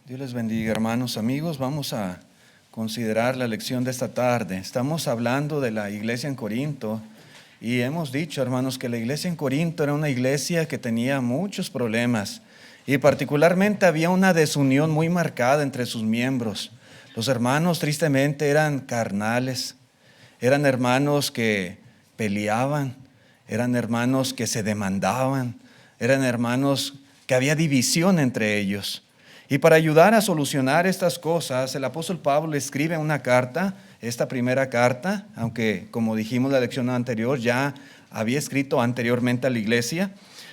Dios les bendiga, hermanos, amigos. Vamos a considerar la lección de esta tarde. Estamos hablando de la iglesia en Corinto y hemos dicho, hermanos, que la iglesia en Corinto era una iglesia que tenía muchos problemas y particularmente había una desunión muy marcada entre sus miembros. Los hermanos tristemente eran carnales, eran hermanos que peleaban, eran hermanos que se demandaban, eran hermanos que había división entre ellos. Y para ayudar a solucionar estas cosas, el apóstol Pablo escribe una carta, esta primera carta, aunque como dijimos en la lección anterior, ya había escrito anteriormente a la iglesia,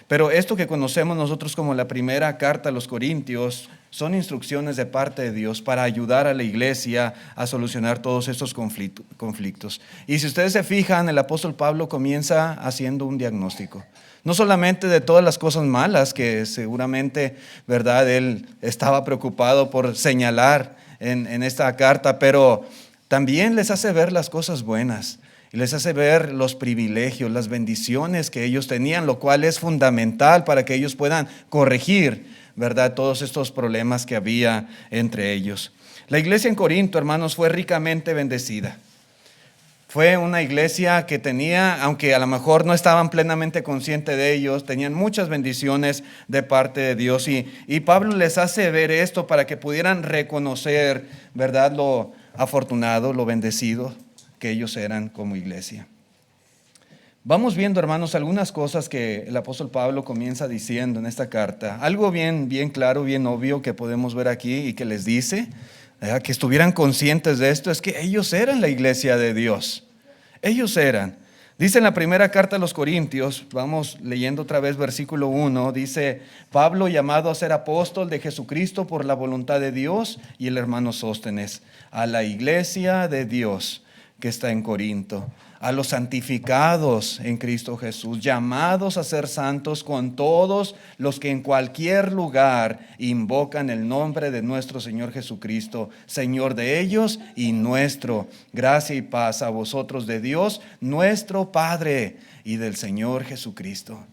pero esto que conocemos nosotros como la primera carta a los Corintios son instrucciones de parte de Dios para ayudar a la iglesia a solucionar todos estos conflictos. Y si ustedes se fijan, el apóstol Pablo comienza haciendo un diagnóstico. No solamente de todas las cosas malas que seguramente, ¿verdad?, él estaba preocupado por señalar en esta carta, pero también les hace ver las cosas buenas y les hace ver los privilegios, las bendiciones que ellos tenían, lo cual es fundamental para que ellos puedan corregir, ¿verdad?, todos estos problemas que había entre ellos. La iglesia en Corinto, hermanos, fue ricamente bendecida. Fue una iglesia que tenía, aunque a lo mejor no estaban plenamente conscientes de ellos, tenían muchas bendiciones de parte de Dios. Y Pablo les hace ver esto para que pudieran reconocer, ¿verdad?, lo afortunado, lo bendecido que ellos eran como iglesia. Vamos viendo, hermanos, algunas cosas que el apóstol Pablo comienza diciendo en esta carta. Algo bien claro, bien obvio que podemos ver aquí y que les dice, que estuvieran conscientes de esto, es que ellos eran la iglesia de Dios. Ellos eran. Dice en la primera carta a los Corintios, vamos leyendo otra vez versículo 1, dice: Pablo, llamado a ser apóstol de Jesucristo por la voluntad de Dios, y el hermano Sóstenes, a la iglesia de Dios que está en Corinto, a los santificados en Cristo Jesús, llamados a ser santos con todos los que en cualquier lugar invocan el nombre de nuestro Señor Jesucristo, Señor de ellos y nuestro. Gracia y paz a vosotros de Dios, nuestro Padre, y del Señor Jesucristo.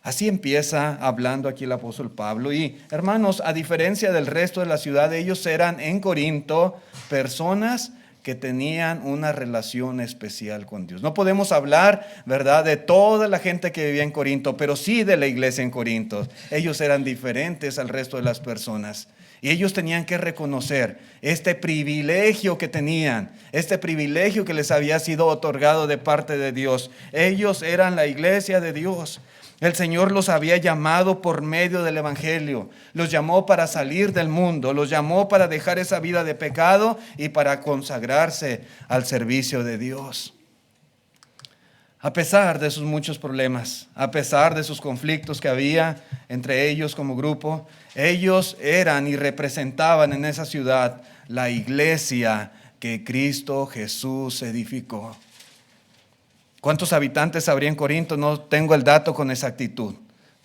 Así empieza hablando aquí el apóstol Pablo. Y hermanos, a diferencia del resto de la ciudad, ellos eran en Corinto personas que tenían una relación especial con Dios. No podemos hablar, ¿verdad?, de toda la gente que vivía en Corinto, pero sí de la iglesia en Corinto. Ellos eran diferentes al resto de las personas. Y ellos tenían que reconocer este privilegio que tenían, este privilegio que les había sido otorgado de parte de Dios. Ellos eran la iglesia de Dios. El Señor los había llamado por medio del Evangelio, los llamó para salir del mundo, los llamó para dejar esa vida de pecado y para consagrarse al servicio de Dios. A pesar de sus muchos problemas, a pesar de sus conflictos que había entre ellos como grupo, ellos eran y representaban en esa ciudad la iglesia que Cristo Jesús edificó. ¿Cuántos habitantes habría en Corinto? No tengo el dato con exactitud.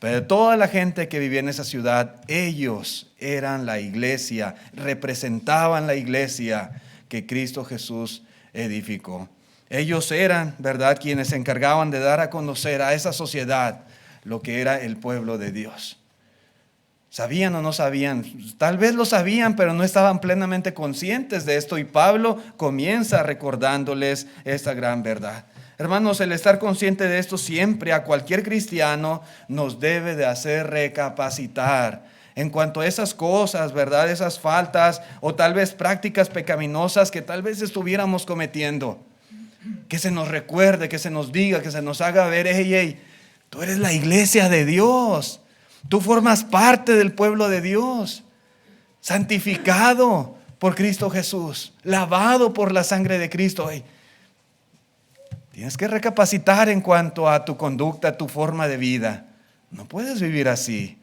Pero toda la gente que vivía en esa ciudad, ellos eran la iglesia, representaban la iglesia que Cristo Jesús edificó. Ellos eran, ¿verdad?, quienes se encargaban de dar a conocer a esa sociedad lo que era el pueblo de Dios. ¿Sabían o no sabían? Tal vez lo sabían, pero no estaban plenamente conscientes de esto. Y Pablo comienza recordándoles esta gran verdad. Hermanos, el estar consciente de esto siempre a cualquier cristiano nos debe de hacer recapacitar en cuanto a esas cosas, ¿verdad?, esas faltas o tal vez prácticas pecaminosas que tal vez estuviéramos cometiendo. Que se nos recuerde, que se nos diga, que se nos haga ver: hey, tú eres la iglesia de Dios. Tú formas parte del pueblo de Dios, santificado por Cristo Jesús, lavado por la sangre de Cristo. Hey, tienes que recapacitar en cuanto a tu conducta, a tu forma de vida. No puedes vivir así.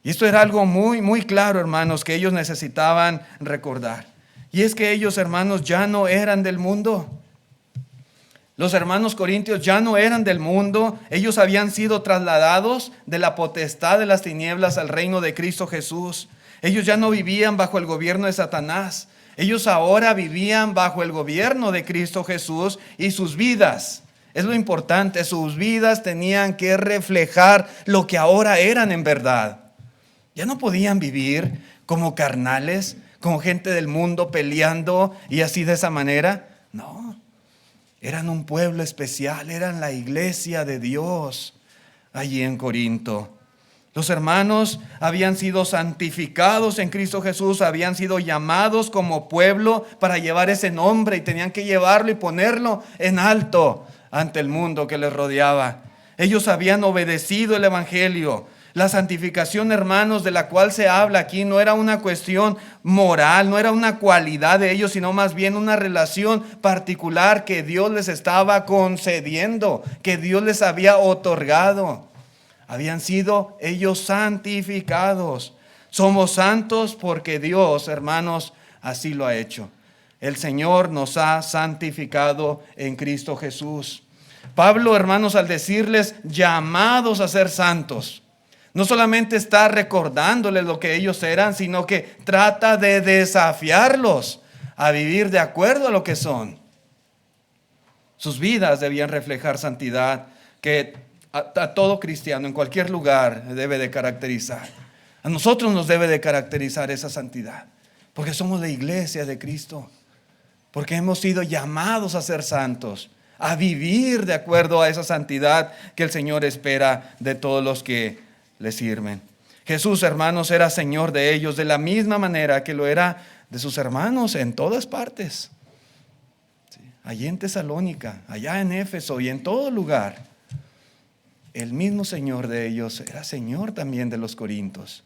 Y esto era algo muy claro, hermanos, que ellos necesitaban recordar. Y es que ellos, hermanos, ya no eran del mundo. Los hermanos corintios ya no eran del mundo. Ellos habían sido trasladados de la potestad de las tinieblas al reino de Cristo Jesús. Ellos ya no vivían bajo el gobierno de Satanás. Ellos ahora vivían bajo el gobierno de Cristo Jesús y sus vidas, es lo importante, sus vidas tenían que reflejar lo que ahora eran en verdad. Ya no podían vivir como carnales, como gente del mundo peleando y así de esa manera. No, eran un pueblo especial, eran la iglesia de Dios allí en Corinto. Los hermanos habían sido santificados en Cristo Jesús, habían sido llamados como pueblo para llevar ese nombre y tenían que llevarlo y ponerlo en alto ante el mundo que les rodeaba. Ellos habían obedecido el evangelio. La santificación, hermanos, de la cual se habla aquí no era una cuestión moral, no era una cualidad de ellos, sino más bien una relación particular que Dios les estaba concediendo, que Dios les había otorgado. Habían sido ellos santificados. Somos santos porque Dios, hermanos, así lo ha hecho. El Señor nos ha santificado en Cristo Jesús. Pablo, hermanos, al decirles llamados a ser santos, no solamente está recordándoles lo que ellos eran, sino que trata de desafiarlos a vivir de acuerdo a lo que son. Sus vidas debían reflejar santidad que a todo cristiano en cualquier lugar debe de caracterizar. A nosotros nos debe de caracterizar esa santidad, porque somos la iglesia de Cristo, porque hemos sido llamados a ser santos, a vivir de acuerdo a esa santidad que el Señor espera de todos los que le sirven. Jesús, hermanos, era Señor de ellos de la misma manera que lo era de sus hermanos en todas partes. Sí, allí en Tesalónica, allá en Éfeso y en todo lugar. El mismo Señor de ellos era Señor también de los corintios.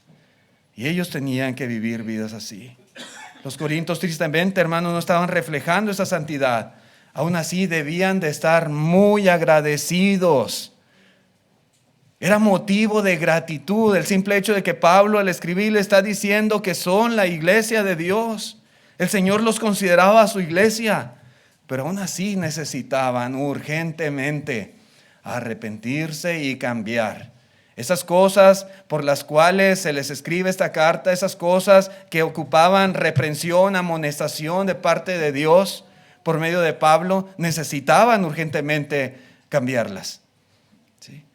Y ellos tenían que vivir vidas así. Los corintios, tristemente, hermanos, no estaban reflejando esa santidad. Aún así debían de estar muy agradecidos. Era motivo de gratitud el simple hecho de que Pablo al escribir le está diciendo que son la iglesia de Dios. El Señor los consideraba su iglesia, pero aún así necesitaban urgentemente arrepentirse y cambiar. Esas cosas por las cuales se les escribe esta carta, esas cosas que ocupaban reprensión, amonestación de parte de Dios por medio de Pablo, necesitaban urgentemente cambiarlas. ¿Sí?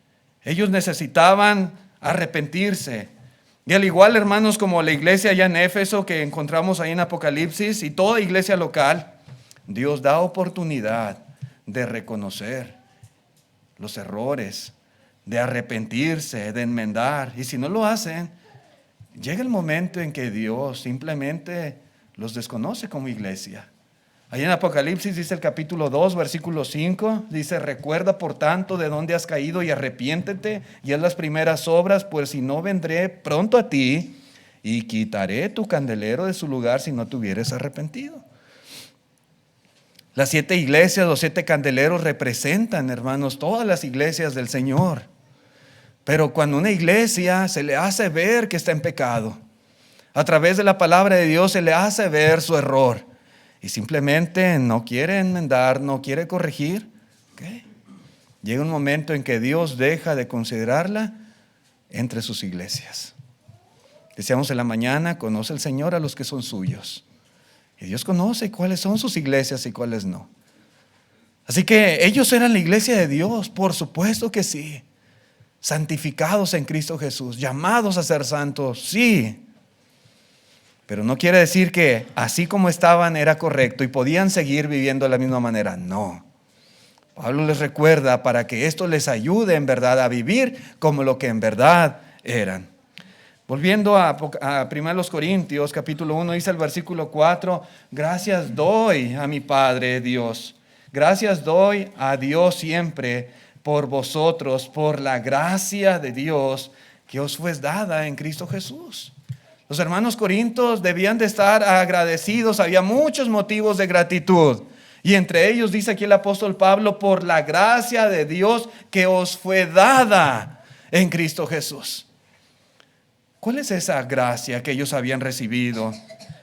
Ellos necesitaban arrepentirse. Y al igual, hermanos, como la iglesia allá en Éfeso que encontramos ahí en Apocalipsis y toda iglesia local, Dios da oportunidad de reconocer los errores, de arrepentirse, de enmendar. Y si no lo hacen, llega el momento en que Dios simplemente los desconoce como iglesia. Ahí en Apocalipsis dice el capítulo 2, versículo 5, dice: recuerda por tanto de dónde has caído y arrepiéntete y haz las primeras obras, pues si no vendré pronto a ti y quitaré tu candelero de su lugar si no te hubieres arrepentido. Las 7 iglesias, los 7 candeleros representan, hermanos, todas las iglesias del Señor. Pero cuando una iglesia se le hace ver que está en pecado, a través de la palabra de Dios se le hace ver su error y simplemente no quiere enmendar, no quiere corregir, ¿okay? Llega un momento en que Dios deja de considerarla entre sus iglesias. Decíamos en la mañana, conoce el Señor a los que son suyos. Y Dios conoce cuáles son sus iglesias y cuáles no. Así que ellos eran la iglesia de Dios, por supuesto que sí. Santificados en Cristo Jesús, llamados a ser santos, sí. Pero no quiere decir que así como estaban era correcto y podían seguir viviendo de la misma manera. No. Pablo les recuerda para que esto les ayude en verdad a vivir como lo que en verdad eran. Volviendo a 1 Corintios capítulo 1, dice el versículo 4, gracias doy a mi Padre Dios, gracias doy a Dios siempre por vosotros, por la gracia de Dios que os fue dada en Cristo Jesús. Los hermanos corintios debían de estar agradecidos, había muchos motivos de gratitud. Y entre ellos dice aquí el apóstol Pablo, por la gracia de Dios que os fue dada en Cristo Jesús. ¿Cuál es esa gracia que ellos habían recibido?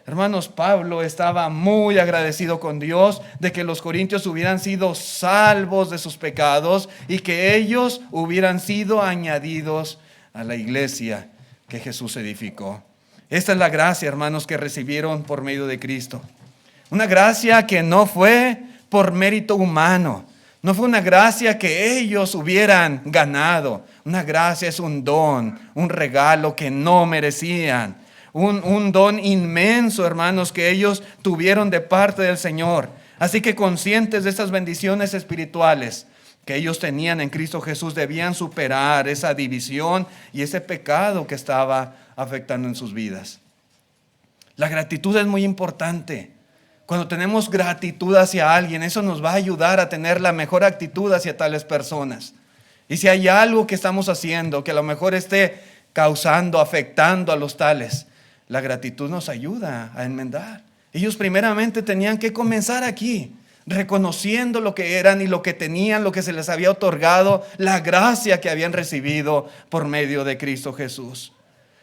Hermanos, Pablo estaba muy agradecido con Dios de que los corintios hubieran sido salvos de sus pecados y que ellos hubieran sido añadidos a la iglesia que Jesús edificó. Esta es la gracia, hermanos, que recibieron por medio de Cristo. Una gracia que no fue por mérito humano. No fue una gracia que ellos hubieran ganado. Una gracia es un don, un regalo que no merecían. Un don inmenso, hermanos, que ellos tuvieron de parte del Señor. Así que conscientes de estas bendiciones espirituales que ellos tenían en Cristo Jesús, debían superar esa división y ese pecado que estaba afectando en sus vidas. La gratitud es muy importante. Cuando tenemos gratitud hacia alguien, eso nos va a ayudar a tener la mejor actitud hacia tales personas. Y si hay algo que estamos haciendo que a lo mejor esté causando, afectando a los tales, la gratitud nos ayuda a enmendar. Ellos primeramente tenían que comenzar aquí, reconociendo lo que eran y lo que tenían, lo que se les había otorgado, la gracia que habían recibido por medio de Cristo Jesús.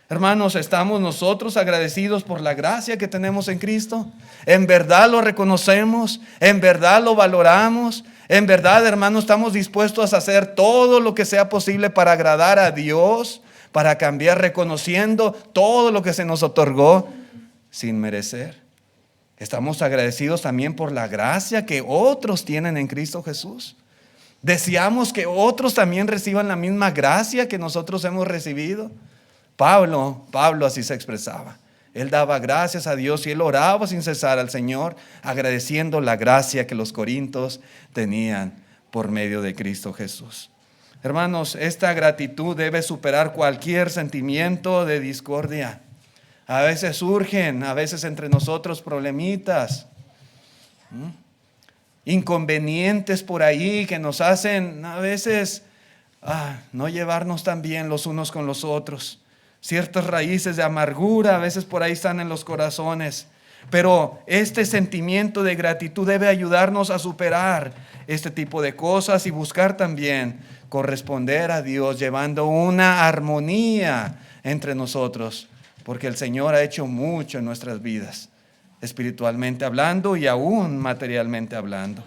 Hermanos, ¿estamos nosotros agradecidos por la gracia que tenemos en Cristo? ¿En verdad lo reconocemos? ¿En verdad lo valoramos? ¿En verdad, hermanos, estamos dispuestos a hacer todo lo que sea posible para agradar a Dios, para cambiar, reconociendo todo lo que se nos otorgó sin merecer? ¿Estamos agradecidos también por la gracia que otros tienen en Cristo Jesús? ¿Deseamos que otros también reciban la misma gracia que nosotros hemos recibido? Pablo así se expresaba. Él daba gracias a Dios y él oraba sin cesar al Señor, agradeciendo la gracia que los corintios tenían por medio de Cristo Jesús. Hermanos, esta gratitud debe superar cualquier sentimiento de discordia. A veces surgen, a veces entre nosotros problemitas, inconvenientes por ahí que nos hacen a veces no llevarnos tan bien los unos con los otros. Ciertas raíces de amargura a veces por ahí están en los corazones. Pero este sentimiento de gratitud debe ayudarnos a superar este tipo de cosas y buscar también corresponder a Dios, llevando una armonía entre nosotros, porque el Señor ha hecho mucho en nuestras vidas, espiritualmente hablando y aún materialmente hablando.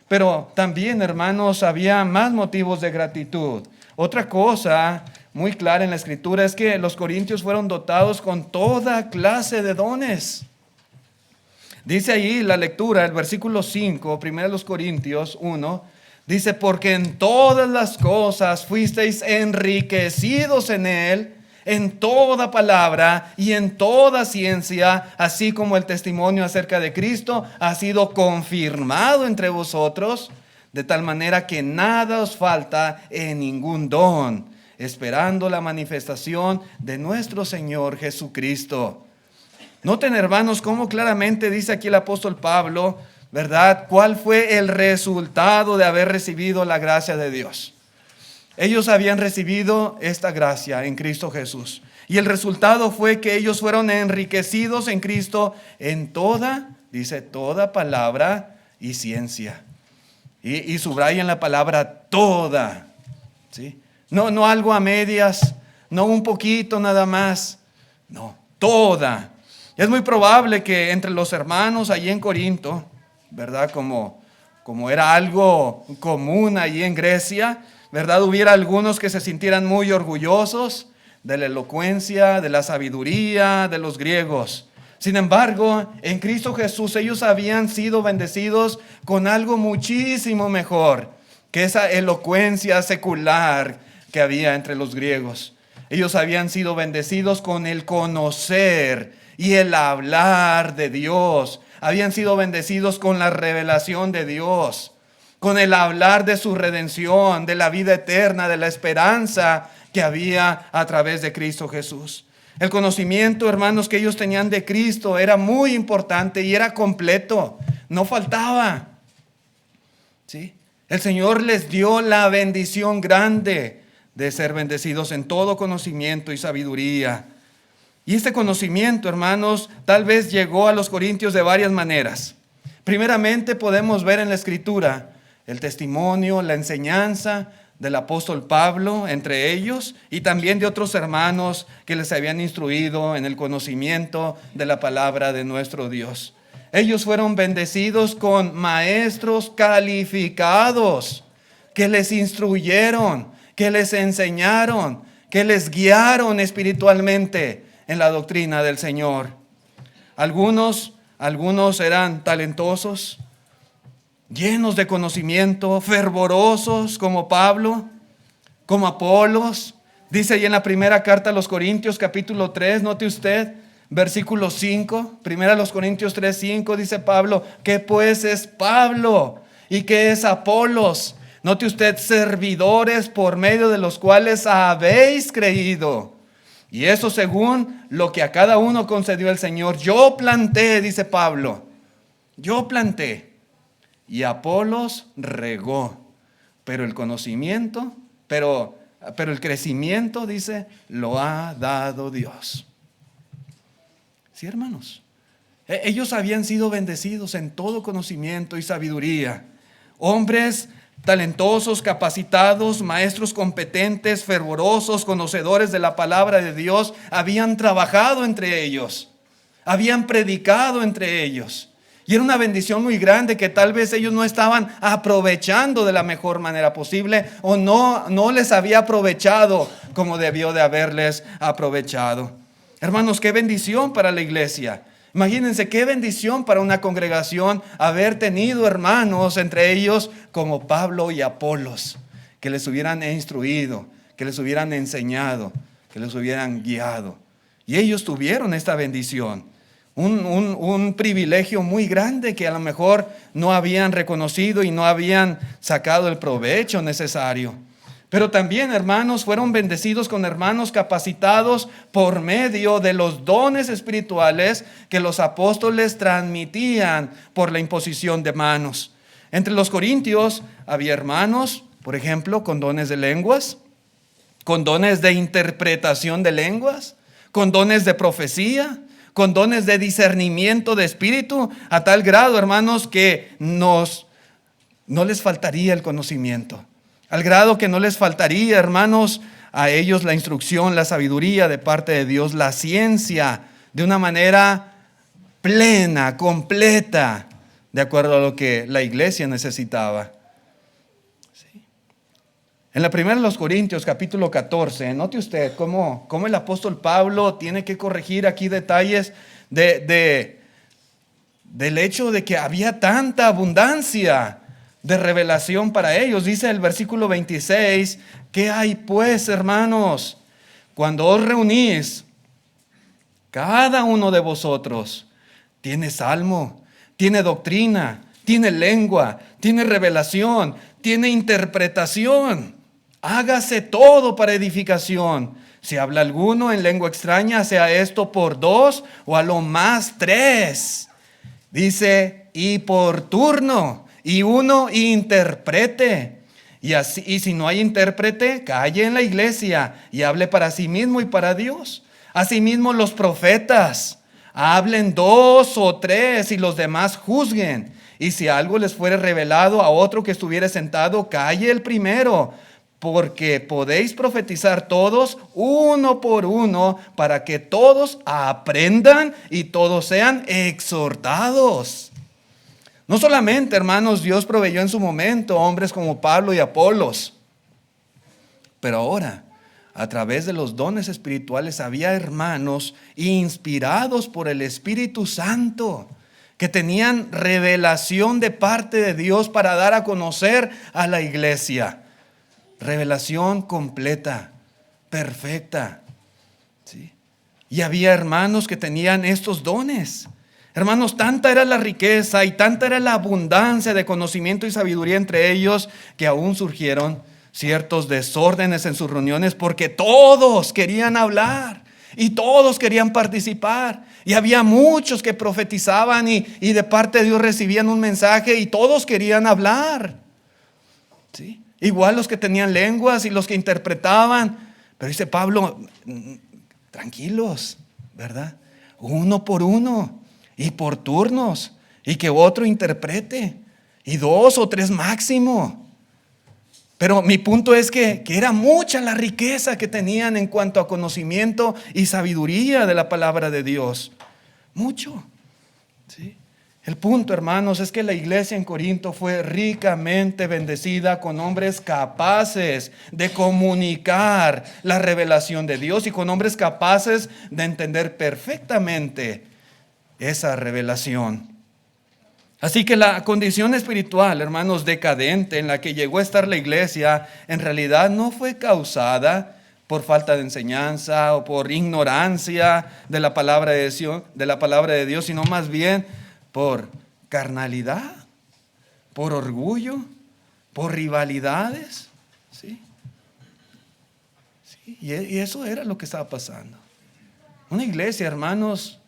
Pero también, hermanos, había más motivos de gratitud. Otra cosa muy clara en la Escritura es que los corintios fueron dotados con toda clase de dones. Dice ahí la lectura, el versículo 5, 1 Corintios 1, dice: porque en todas las cosas fuisteis enriquecidos en Él, en toda palabra y en toda ciencia, así como el testimonio acerca de Cristo ha sido confirmado entre vosotros, de tal manera que nada os falta en ningún don, esperando la manifestación de nuestro Señor Jesucristo. Noten, hermanos, cómo claramente dice aquí el apóstol Pablo, ¿verdad?, cuál fue el resultado de haber recibido la gracia de Dios. Ellos habían recibido esta gracia en Cristo Jesús. Y el resultado fue que ellos fueron enriquecidos en Cristo en toda, dice, toda palabra y ciencia. Y subrayan la palabra toda, ¿sí? No algo a medias, no un poquito nada más, no, toda. Es muy probable que entre los hermanos allí en Corinto, ¿verdad? Como era algo común allí en Grecia, ¿verdad?, hubiera algunos que se sintieran muy orgullosos de la elocuencia, de la sabiduría de los griegos. Sin embargo, en Cristo Jesús ellos habían sido bendecidos con algo muchísimo mejor que esa elocuencia secular que había entre los griegos. Ellos habían sido bendecidos con el conocer y el hablar de Dios. Habían sido bendecidos con la revelación de Dios, con el hablar de su redención, de la vida eterna, de la esperanza que había a través de Cristo Jesús. El conocimiento, hermanos, que ellos tenían de Cristo era muy importante y era completo, no faltaba. ¿Sí? El Señor les dio la bendición grande de ser bendecidos en todo conocimiento y sabiduría. Y este conocimiento, hermanos, tal vez llegó a los corintios de varias maneras. Primeramente podemos ver en la Escritura el testimonio, la enseñanza del apóstol Pablo entre ellos y también de otros hermanos que les habían instruido en el conocimiento de la palabra de nuestro Dios. Ellos fueron bendecidos con maestros calificados que les instruyeron, que les enseñaron, que les guiaron espiritualmente en la doctrina del Señor. Algunos eran talentosos, llenos de conocimiento, fervorosos como Pablo, como Apolos. Dice ahí en la primera carta a los Corintios, capítulo 3, note usted, versículo 5, primera a los Corintios 3, 5, dice Pablo, ¿qué pues es Pablo? ¿Y qué es Apolos? Note usted, servidores por medio de los cuales habéis creído. Y eso según lo que a cada uno concedió el Señor. Yo planté, dice Pablo, yo planté. Y Apolos regó. Pero el conocimiento, pero el crecimiento, dice, lo ha dado Dios. Sí, hermanos. Ellos habían sido bendecidos en todo conocimiento y sabiduría. Hombres talentosos, capacitados, maestros competentes, fervorosos, conocedores de la palabra de Dios, habían trabajado entre ellos, habían predicado entre ellos. Y era una bendición muy grande que tal vez ellos no estaban aprovechando de la mejor manera posible o no les había aprovechado como debió de haberles aprovechado. Hermanos, qué bendición para la iglesia. Imagínense qué bendición para una congregación haber tenido hermanos entre ellos como Pablo y Apolos, que les hubieran instruido, que les hubieran enseñado, que les hubieran guiado. Y ellos tuvieron esta bendición, un privilegio muy grande que a lo mejor no habían reconocido y no habían sacado el provecho necesario. Pero también, hermanos, fueron bendecidos con hermanos capacitados por medio de los dones espirituales que los apóstoles transmitían por la imposición de manos. Entre los corintios había hermanos, por ejemplo, con dones de lenguas, con dones de interpretación de lenguas, con dones de profecía, con dones de discernimiento de espíritu, a tal grado, hermanos, que no les faltaría el conocimiento. Al grado que no les faltaría, hermanos, a ellos la instrucción, la sabiduría de parte de Dios, la ciencia, de una manera plena, completa, de acuerdo a lo que la iglesia necesitaba. ¿Sí? En la primera de los Corintios, capítulo 14, note usted cómo el apóstol Pablo tiene que corregir aquí detalles del hecho de que había tanta abundancia de revelación para ellos. Dice el versículo 26, ¿qué hay pues, hermanos? Cuando os reunís, cada uno de vosotros tiene salmo, tiene doctrina, tiene lengua, tiene revelación, tiene interpretación. Hágase todo para edificación. Si habla alguno en lengua extraña, sea esto por 2 o a lo más 3. Dice, y por turno. Y uno interprete. Y si no hay intérprete, calle en la iglesia y hable para sí mismo y para Dios. Asimismo los profetas, hablen 2 o 3 y los demás juzguen. Y si algo les fuere revelado a otro que estuviere sentado, calle el primero. Porque podéis profetizar todos, uno por uno, para que todos aprendan y todos sean exhortados. No solamente, hermanos, Dios proveyó en su momento hombres como Pablo y Apolos, pero ahora, a través de los dones espirituales, había hermanos inspirados por el Espíritu Santo, que tenían revelación de parte de Dios para dar a conocer a la iglesia. Revelación completa, perfecta. ¿Sí? Y había hermanos que tenían estos dones. Hermanos, tanta era la riqueza y tanta era la abundancia de conocimiento y sabiduría entre ellos que aún surgieron ciertos desórdenes en sus reuniones porque todos querían hablar y todos querían participar. Y había muchos que profetizaban y de parte de Dios recibían un mensaje y todos querían hablar. ¿Sí? Igual los que tenían lenguas y los que interpretaban. Pero dice Pablo, tranquilos, ¿verdad? Uno por uno. Y por turnos, y que otro interprete, y 2 o 3 máximo. Pero mi punto es que era mucha la riqueza que tenían en cuanto a conocimiento y sabiduría de la palabra de Dios. Mucho. ¿Sí? El punto, hermanos, es que la iglesia en Corinto fue ricamente bendecida con hombres capaces de comunicar la revelación de Dios y con hombres capaces de entender perfectamente esa revelación. Así que la condición espiritual, hermanos, decadente en la que llegó a estar la iglesia, en realidad no fue causada por falta de enseñanza o por ignorancia de la palabra de Dios, sino más bien por carnalidad, por orgullo, por rivalidades. ¿Sí? Sí, y eso era lo que estaba pasando. Una iglesia, hermanos,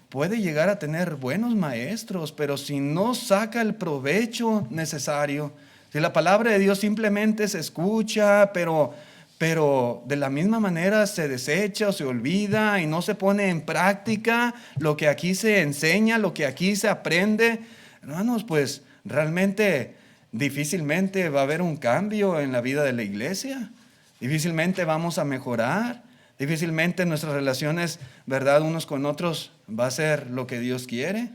puede llegar a tener buenos maestros, pero si no saca el provecho necesario, si la palabra de Dios simplemente se escucha, pero de la misma manera se desecha o se olvida y no se pone en práctica lo que aquí se enseña, lo que aquí se aprende, hermanos, pues realmente difícilmente va a haber un cambio en la vida de la iglesia. Difícilmente vamos a mejorar. Difícilmente nuestras relaciones, ¿verdad?, unos con otros va a ser lo que Dios quiere.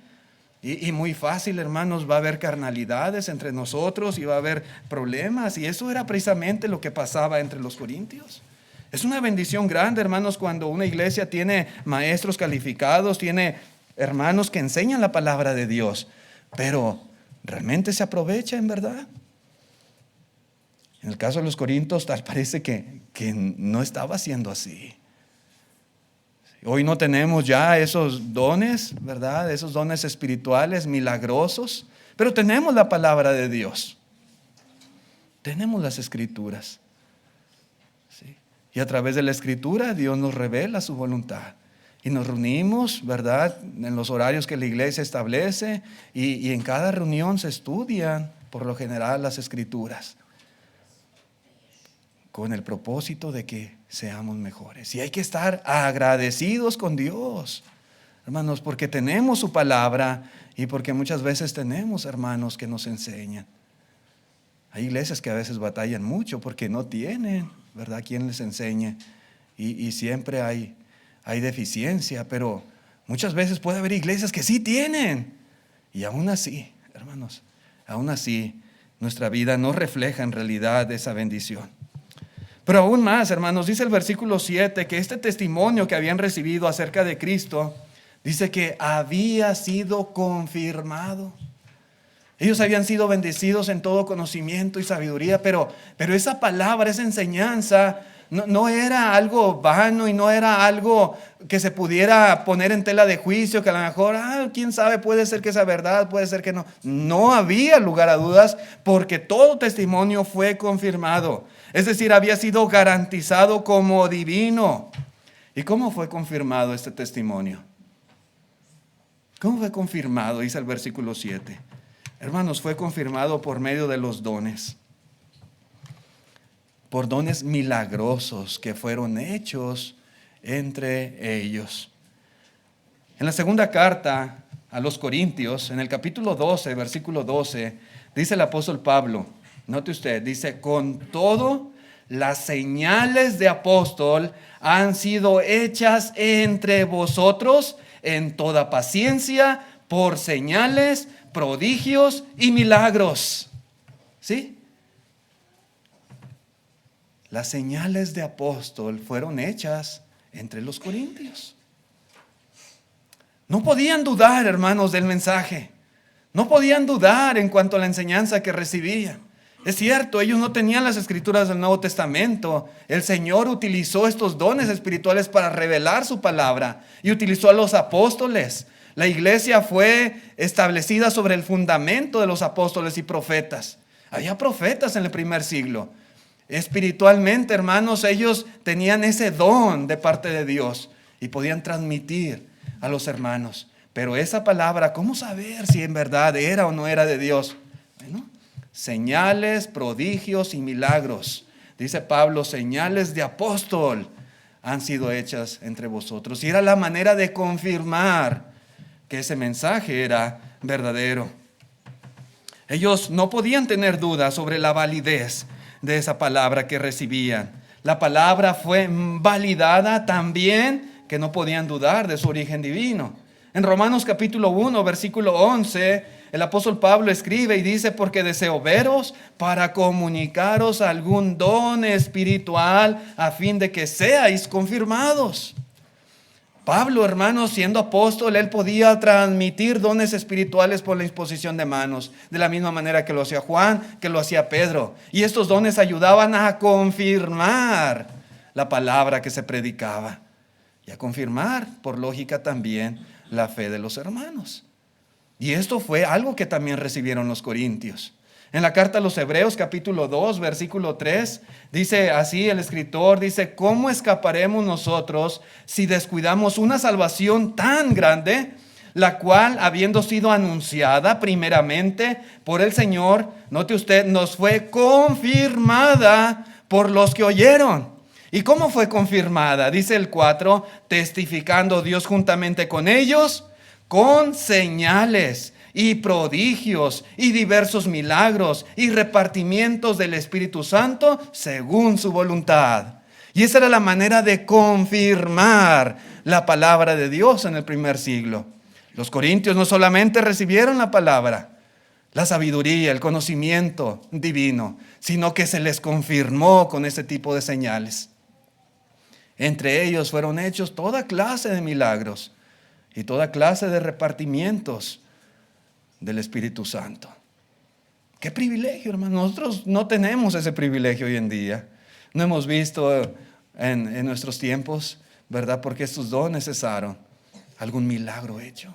Y muy fácil, hermanos, va a haber carnalidades entre nosotros y va a haber problemas. Y eso era precisamente lo que pasaba entre los corintios. Es una bendición grande, hermanos, cuando una iglesia tiene maestros calificados, tiene hermanos que enseñan la palabra de Dios. Pero, ¿realmente se aprovecha en verdad? En el caso de los corintios, tal parece que no estaba siendo así. Hoy no tenemos ya esos dones, ¿verdad? Esos dones espirituales milagrosos, pero tenemos la palabra de Dios. Tenemos las escrituras. ¿Sí? Y a través de la escritura Dios nos revela su voluntad. Y nos reunimos, ¿verdad?, en los horarios que la iglesia establece y en cada reunión se estudian por lo general las escrituras, con el propósito de que seamos mejores. Y hay que estar agradecidos con Dios, hermanos, porque tenemos su palabra y porque muchas veces tenemos hermanos que nos enseñan. Hay iglesias que a veces batallan mucho porque no tienen, ¿verdad?, quien les enseñe y siempre hay deficiencia, pero muchas veces puede haber iglesias que sí tienen y aún así, hermanos, aún así nuestra vida no refleja en realidad esa bendición. Pero aún más, hermanos, dice el versículo 7 que este testimonio que habían recibido acerca de Cristo, dice que había sido confirmado. Ellos habían sido bendecidos en todo conocimiento y sabiduría, pero esa palabra, esa enseñanza, no era algo vano y no era algo que se pudiera poner en tela de juicio, que a lo mejor, quién sabe, puede ser que sea verdad, puede ser que no. No había lugar a dudas porque todo testimonio fue confirmado. Es decir, había sido garantizado como divino. ¿Y cómo fue confirmado este testimonio? ¿Cómo fue confirmado? Dice el versículo 7. Hermanos, fue confirmado por medio de los dones. Por dones milagrosos que fueron hechos entre ellos. En la segunda carta a los Corintios, en el capítulo 12, versículo 12, dice el apóstol Pablo, note usted, dice, con todo, las señales de apóstol han sido hechas entre vosotros en toda paciencia, por señales, prodigios y milagros. ¿Sí? Las señales de apóstol fueron hechas entre los corintios. No podían dudar, hermanos, del mensaje. No podían dudar en cuanto a la enseñanza que recibían. Es cierto, ellos no tenían las escrituras del Nuevo Testamento. El Señor utilizó estos dones espirituales para revelar su palabra y utilizó a los apóstoles. La iglesia fue establecida sobre el fundamento de los apóstoles y profetas. Había profetas en el primer siglo. Espiritualmente, hermanos, ellos tenían ese don de parte de Dios y podían transmitir a los hermanos. Pero esa palabra, ¿cómo saber si en verdad era o no era de Dios? Bueno, señales, prodigios y milagros. Dice Pablo, señales de apóstol han sido hechas entre vosotros. Y era la manera de confirmar que ese mensaje era verdadero. Ellos no podían tener dudas sobre la validez de esa palabra que recibían. La palabra fue validada también, que no podían dudar de su origen divino. En Romanos capítulo 1, versículo 11, el apóstol Pablo escribe y dice, porque deseo veros para comunicaros algún don espiritual a fin de que seáis confirmados. Pablo, hermanos, siendo apóstol, él podía transmitir dones espirituales por la imposición de manos, de la misma manera que lo hacía Juan, que lo hacía Pedro. Y estos dones ayudaban a confirmar la palabra que se predicaba y a confirmar, por lógica también, la fe de los hermanos. Y esto fue algo que también recibieron los corintios. En la carta a los Hebreos, capítulo 2, versículo 3, dice así el escritor, dice: ¿cómo escaparemos nosotros si descuidamos una salvación tan grande, la cual, habiendo sido anunciada primeramente por el Señor, note usted, nos fue confirmada por los que oyeron? ¿Y cómo fue confirmada? Dice el 4, testificando Dios juntamente con ellos, con señales y prodigios y diversos milagros y repartimientos del Espíritu Santo según su voluntad. Y esa era la manera de confirmar la palabra de Dios en el primer siglo. Los corintios no solamente recibieron la palabra, la sabiduría, el conocimiento divino, sino que se les confirmó con ese tipo de señales. Entre ellos fueron hechos toda clase de milagros y toda clase de repartimientos del Espíritu Santo. Qué privilegio, hermano. Nosotros no tenemos ese privilegio hoy en día. No hemos visto en nuestros tiempos, ¿verdad? Porque estos dones cesaron. Algún milagro hecho,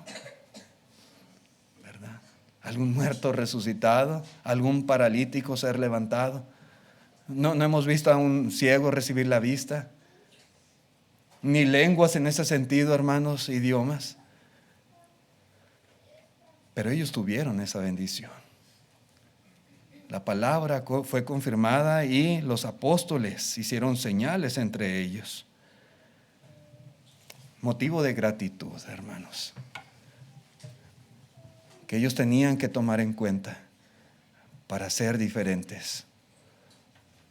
¿verdad? Algún muerto resucitado, algún paralítico ser levantado. No hemos visto a un ciego recibir la vista. Ni lenguas en ese sentido, hermanos, idiomas. Pero ellos tuvieron esa bendición. La palabra fue confirmada y los apóstoles hicieron señales entre ellos. Motivo de gratitud, hermanos, que ellos tenían que tomar en cuenta para ser diferentes,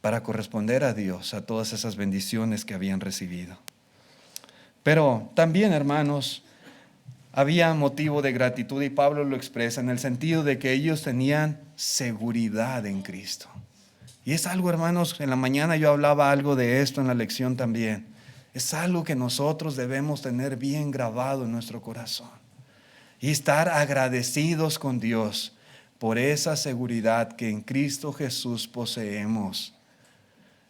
para corresponder a Dios, a todas esas bendiciones que habían recibido. Pero también, hermanos, había motivo de gratitud, y Pablo lo expresa en el sentido de que ellos tenían seguridad en Cristo. Y es algo, hermanos, en la mañana yo hablaba algo de esto en la lección también. Es algo que nosotros debemos tener bien grabado en nuestro corazón y estar agradecidos con Dios por esa seguridad que en Cristo Jesús poseemos.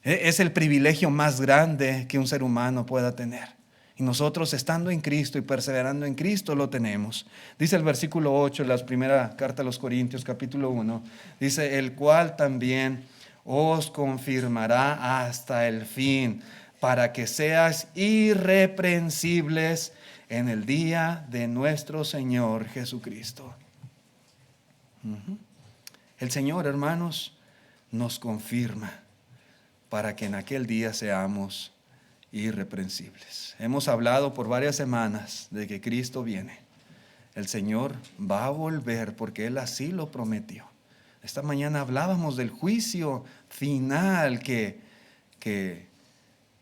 Es el privilegio más grande que un ser humano pueda tener. Y nosotros, estando en Cristo y perseverando en Cristo, lo tenemos. Dice el versículo 8, la primera carta a los Corintios, capítulo 1, dice: el cual también os confirmará hasta el fin, para que seas irreprensibles en el día de nuestro Señor Jesucristo. El Señor, hermanos, nos confirma para que en aquel día seamos irreprensibles. Hemos hablado por varias semanas de que Cristo viene. El Señor va a volver porque Él así lo prometió. Esta mañana hablábamos del juicio final que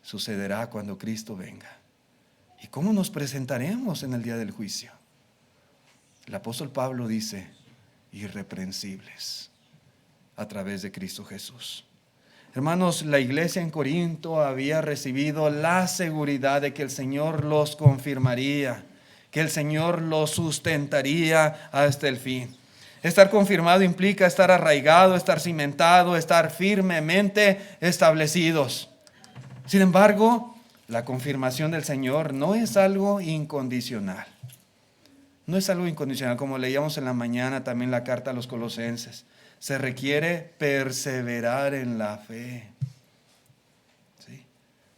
sucederá cuando Cristo venga. ¿Y cómo nos presentaremos en el día del juicio? El apóstol Pablo dice: irreprensibles a través de Cristo Jesús. Hermanos, la iglesia en Corinto había recibido la seguridad de que el Señor los confirmaría, que el Señor los sustentaría hasta el fin. Estar confirmado implica estar arraigado, estar cimentado, estar firmemente establecidos. Sin embargo, la confirmación del Señor no es algo incondicional. No es algo incondicional, como leíamos en la mañana también la carta a los Colosenses. Se requiere perseverar en la fe. ¿Sí?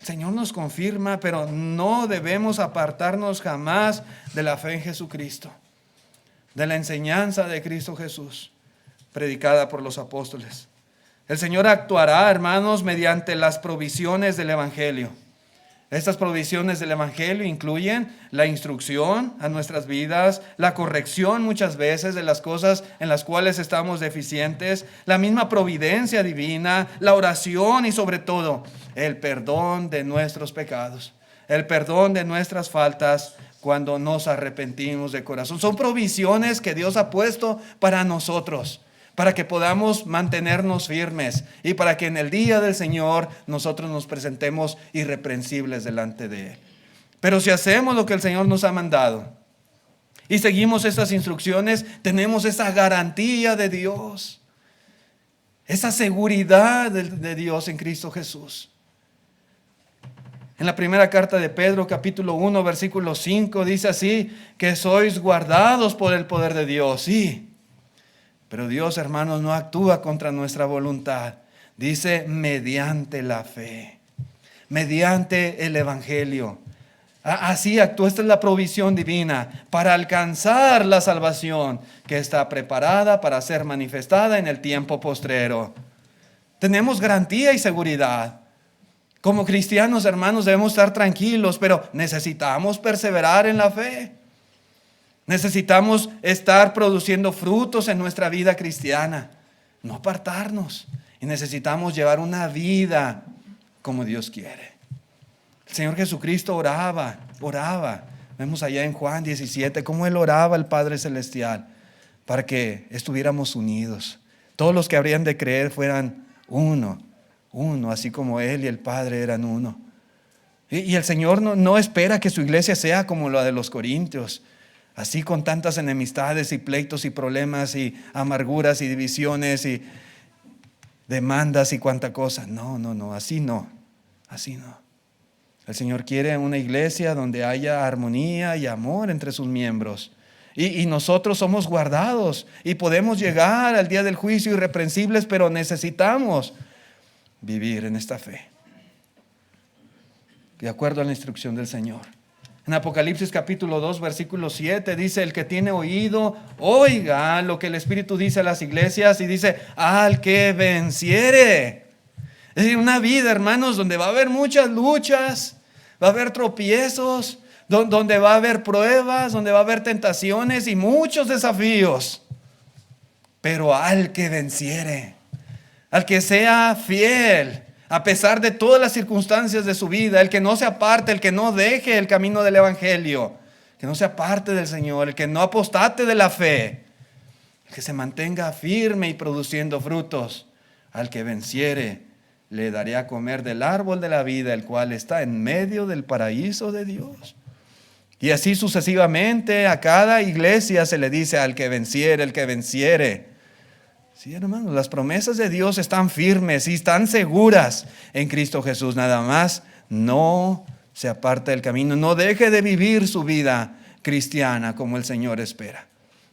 El Señor nos confirma, pero no debemos apartarnos jamás de la fe en Jesucristo, de la enseñanza de Cristo Jesús, predicada por los apóstoles. El Señor actuará, hermanos, mediante las provisiones del Evangelio. Estas provisiones del Evangelio incluyen la instrucción a nuestras vidas, la corrección muchas veces de las cosas en las cuales estamos deficientes, la misma providencia divina, la oración y sobre todo el perdón de nuestros pecados, el perdón de nuestras faltas cuando nos arrepentimos de corazón. Son provisiones que Dios ha puesto para nosotros, para que podamos mantenernos firmes y para que en el día del Señor nosotros nos presentemos irreprensibles delante de Él. Pero si hacemos lo que el Señor nos ha mandado y seguimos estas instrucciones, tenemos esa garantía de Dios, esa seguridad de Dios en Cristo Jesús. En la primera carta de Pedro, capítulo 1, versículo 5, dice así, que sois guardados por el poder de Dios. Sí, pero Dios, hermanos, no actúa contra nuestra voluntad. Dice, mediante la fe, mediante el Evangelio. Así actúa, esta es la provisión divina para alcanzar la salvación que está preparada para ser manifestada en el tiempo postrero. Tenemos garantía y seguridad. Como cristianos, hermanos, debemos estar tranquilos, pero necesitamos perseverar en la fe. Necesitamos estar produciendo frutos en nuestra vida cristiana, no apartarnos. Y necesitamos llevar una vida como Dios quiere. El Señor Jesucristo oraba. Vemos allá en Juan 17 cómo Él oraba al Padre Celestial para que estuviéramos unidos. Todos los que habrían de creer fueran uno, así como Él y el Padre eran uno. Y el Señor no espera que su iglesia sea como la de los corintios, así con tantas enemistades y pleitos y problemas y amarguras y divisiones y demandas y cuánta cosa. No, así no. El Señor quiere una iglesia donde haya armonía y amor entre sus miembros. Y nosotros somos guardados y podemos llegar al día del juicio irreprensibles, pero necesitamos vivir en esta fe, de acuerdo a la instrucción del Señor. En Apocalipsis capítulo 2, versículo 7 dice, el que tiene oído, oiga lo que el Espíritu dice a las iglesias, y dice, al que venciere. Es decir, una vida, hermanos, donde va a haber muchas luchas, va a haber tropiezos, donde va a haber pruebas, donde va a haber tentaciones y muchos desafíos. Pero al que venciere, al que sea fiel, a pesar de todas las circunstancias de su vida, el que no se aparte, el que no deje el camino del Evangelio, que no se aparte del Señor, el que no apostate de la fe, el que se mantenga firme y produciendo frutos, al que venciere, le daré a comer del árbol de la vida, el cual está en medio del paraíso de Dios. Y así sucesivamente a cada iglesia se le dice al que venciere, el que venciere. Sí, hermanos, las promesas de Dios están firmes y están seguras en Cristo Jesús. Nada más no se aparte del camino, no deje de vivir su vida cristiana como el Señor espera.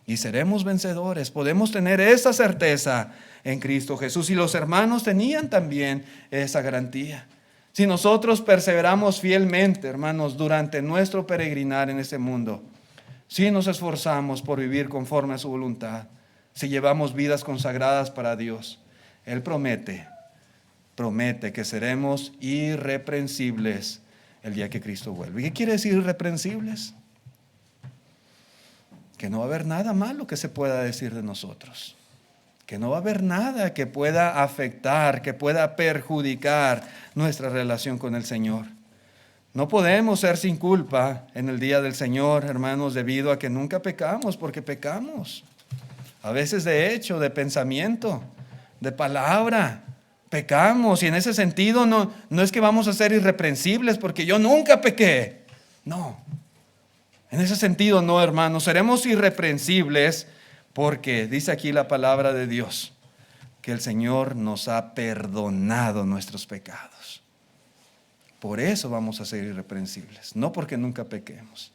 Y seremos vencedores, podemos tener esa certeza en Cristo Jesús. Y los hermanos tenían también esa garantía. Si nosotros perseveramos fielmente, hermanos, durante nuestro peregrinar en este mundo, si nos esforzamos por vivir conforme a su voluntad, si llevamos vidas consagradas para Dios, Él promete que seremos irreprensibles el día que Cristo vuelva. ¿Y qué quiere decir irreprensibles? Que no va a haber nada malo que se pueda decir de nosotros, que no va a haber nada que pueda afectar, que pueda perjudicar nuestra relación con el Señor. No podemos ser sin culpa en el día del Señor, hermanos, debido a que nunca pecamos, porque pecamos. A veces de hecho, de pensamiento, de palabra, pecamos. Y en ese sentido no es que vamos a ser irreprensibles porque yo nunca pequé. No, en ese sentido no, hermanos. Seremos irreprensibles porque dice aquí la palabra de Dios que el Señor nos ha perdonado nuestros pecados. Por eso vamos a ser irreprensibles, no porque nunca pequemos.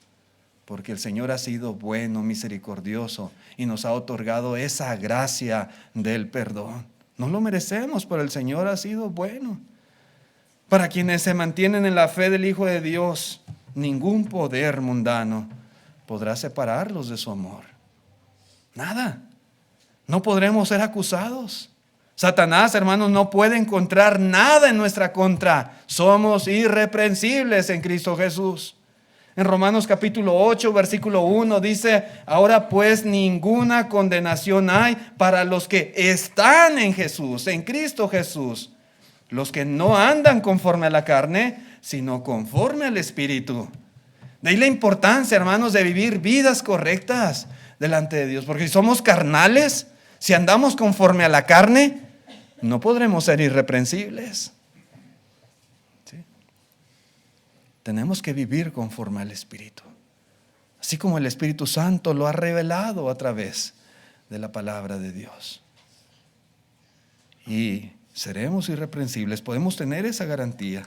Porque el Señor ha sido bueno, misericordioso y nos ha otorgado esa gracia del perdón. No lo merecemos, pero el Señor ha sido bueno. Para quienes se mantienen en la fe del Hijo de Dios, ningún poder mundano podrá separarlos de su amor. Nada. No podremos ser acusados. Satanás, hermanos, no puede encontrar nada en nuestra contra. Somos irreprensibles en Cristo Jesús. En Romanos capítulo 8, versículo 1 dice, ahora pues ninguna condenación hay para los que están en Jesús, en Cristo Jesús. Los que no andan conforme a la carne, sino conforme al Espíritu. De ahí la importancia, hermanos, de vivir vidas correctas delante de Dios. Porque si somos carnales, si andamos conforme a la carne, no podremos ser irreprensibles. tenemos que vivir conforme al Espíritu. Así como el Espíritu Santo lo ha revelado a través de la palabra de Dios. Y seremos irreprensibles, podemos tener esa garantía.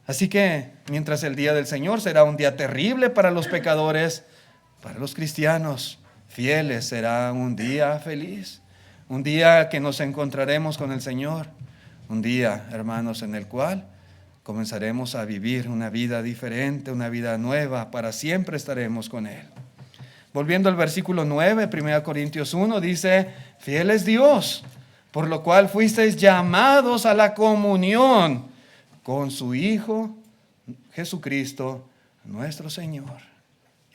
Así que mientras el día del Señor será un día terrible para los pecadores, para los cristianos fieles será un día feliz, un día que nos encontraremos con el Señor, un día, hermanos, en el cual comenzaremos a vivir una vida diferente, una vida nueva, para siempre estaremos con Él. Volviendo al versículo 9, 1 Corintios 1, dice: fiel es Dios, por lo cual fuisteis llamados a la comunión con su Hijo Jesucristo, nuestro Señor.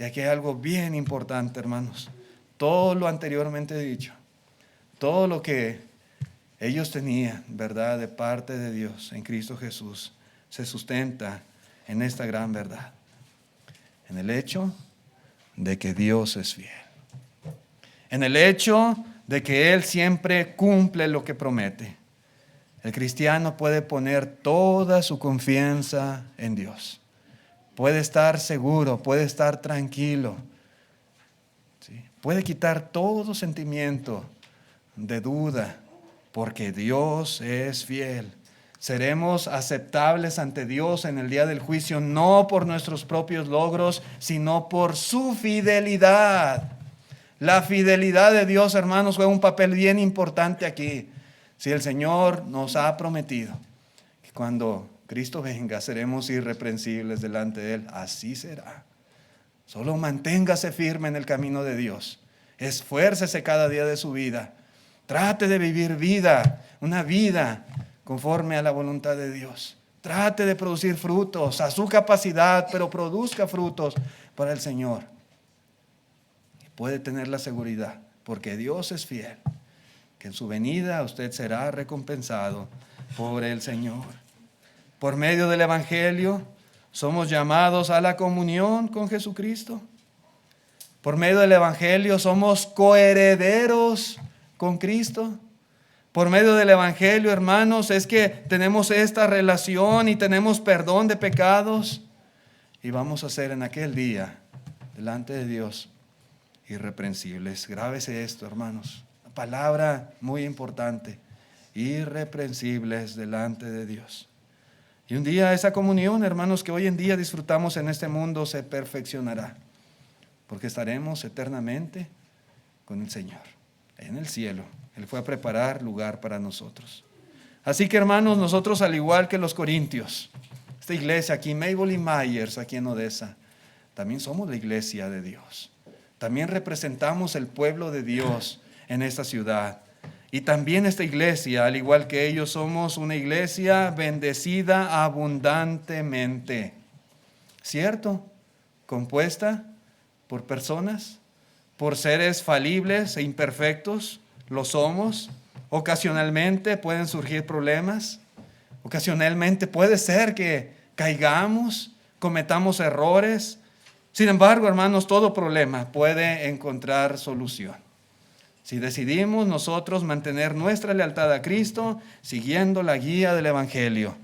Y aquí hay algo bien importante, hermanos. Todo lo anteriormente dicho, todo lo que ellos tenían, ¿verdad?, de parte de Dios en Cristo Jesús, se sustenta en esta gran verdad, en el hecho de que Dios es fiel, en el hecho de que Él siempre cumple lo que promete. El cristiano puede poner toda su confianza en Dios, puede estar seguro, puede estar tranquilo, ¿sí? Puede quitar todo sentimiento de duda, porque Dios es fiel. Seremos aceptables ante Dios en el día del juicio, no por nuestros propios logros, sino por su fidelidad. La fidelidad de Dios, hermanos, juega un papel bien importante aquí. Si el Señor nos ha prometido que cuando Cristo venga seremos irreprensibles delante de Él, así será. Solo manténgase firme en el camino de Dios. Esfuércese cada día de su vida. Trate de vivir una vida conforme a la voluntad de Dios. Trate de producir frutos a su capacidad, pero produzca frutos para el Señor. Puede tener la seguridad, porque Dios es fiel, que en su venida usted será recompensado por el Señor. Por medio del Evangelio somos llamados a la comunión con Jesucristo. Por medio del Evangelio somos coherederos con Cristo. Por medio del Evangelio, hermanos, es que tenemos esta relación y tenemos perdón de pecados. Y vamos a ser en aquel día, delante de Dios, irreprensibles. Grábese esto, hermanos. Una palabra muy importante. Irreprensibles delante de Dios. Y un día esa comunión, hermanos, que hoy en día disfrutamos en este mundo, se perfeccionará. Porque estaremos eternamente con el Señor, en el cielo. Él fue a preparar lugar para nosotros. Así que, hermanos, nosotros, al igual que los corintios, esta iglesia aquí, Mabel y Myers, aquí en Odessa, también somos la iglesia de Dios. También representamos el pueblo de Dios en esta ciudad. Y también esta iglesia, al igual que ellos, somos una iglesia bendecida abundantemente. ¿Cierto? Compuesta por personas, por seres falibles e imperfectos. Lo somos. Ocasionalmente pueden surgir problemas. Ocasionalmente puede ser que caigamos, cometamos errores. Sin embargo, hermanos, todo problema puede encontrar solución. Si decidimos nosotros mantener nuestra lealtad a Cristo, siguiendo la guía del Evangelio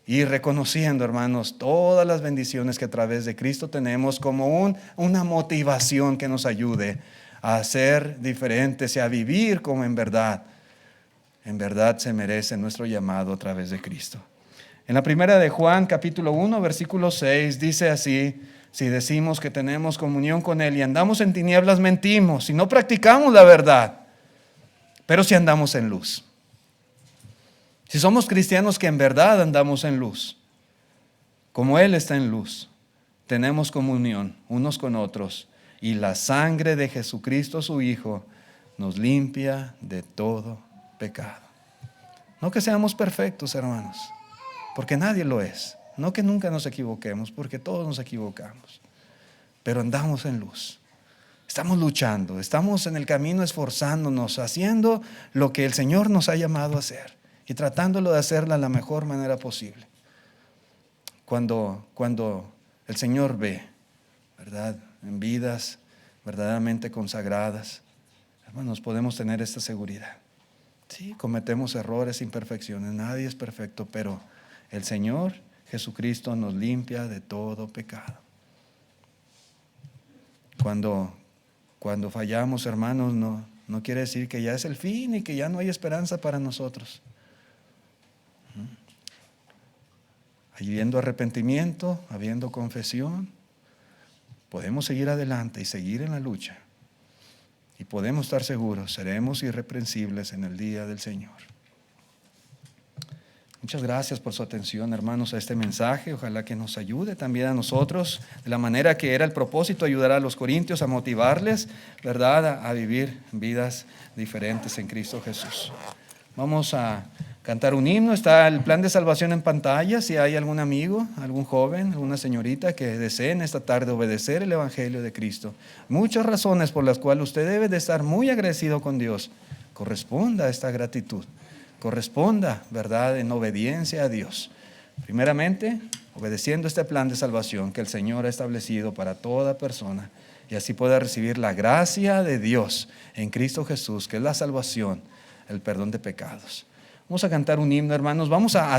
y reconociendo, hermanos, todas las bendiciones que a través de Cristo tenemos como una motivación que nos ayude a ser diferentes y a vivir como en verdad se merece nuestro llamado a través de Cristo. En la primera de Juan, capítulo 1, versículo 6, dice así: si decimos que tenemos comunión con Él y andamos en tinieblas, mentimos y no practicamos la verdad. Pero si andamos en luz, si somos cristianos que en verdad andamos en luz, como Él está en luz, tenemos comunión unos con otros, y la sangre de Jesucristo, su Hijo, nos limpia de todo pecado. No que seamos perfectos, hermanos, porque nadie lo es. No que nunca nos equivoquemos, porque todos nos equivocamos. Pero andamos en luz. Estamos luchando, estamos en el camino esforzándonos, haciendo lo que el Señor nos ha llamado a hacer y tratándolo de hacerla de la mejor manera posible. Cuando el Señor ve, ¿verdad?, en vidas verdaderamente consagradas, hermanos, podemos tener esta seguridad. Sí, cometemos errores, imperfecciones, nadie es perfecto, pero el Señor Jesucristo nos limpia de todo pecado. Cuando fallamos, hermanos, no quiere decir que ya es el fin y que ya no hay esperanza para nosotros. Habiendo arrepentimiento, habiendo confesión, podemos seguir adelante y seguir en la lucha. Y podemos estar seguros, seremos irreprensibles en el día del Señor. Muchas gracias por su atención, hermanos, a este mensaje. Ojalá que nos ayude también a nosotros, de la manera que era el propósito, ayudar a los corintios a motivarles, ¿verdad?, a vivir vidas diferentes en Cristo Jesús. Vamos a cantar un himno. Está el plan de salvación en pantalla. Si hay algún amigo, algún joven, alguna señorita que deseen esta tarde obedecer el Evangelio de Cristo, muchas razones por las cuales usted debe de estar muy agradecido con Dios. Corresponda a esta gratitud. Corresponda, ¿verdad?, en obediencia a Dios. Primeramente, obedeciendo este plan de salvación que el Señor ha establecido para toda persona, y así pueda recibir la gracia de Dios en Cristo Jesús, que es la salvación, el perdón de pecados. Vamos a cantar un himno, hermanos. Vamos a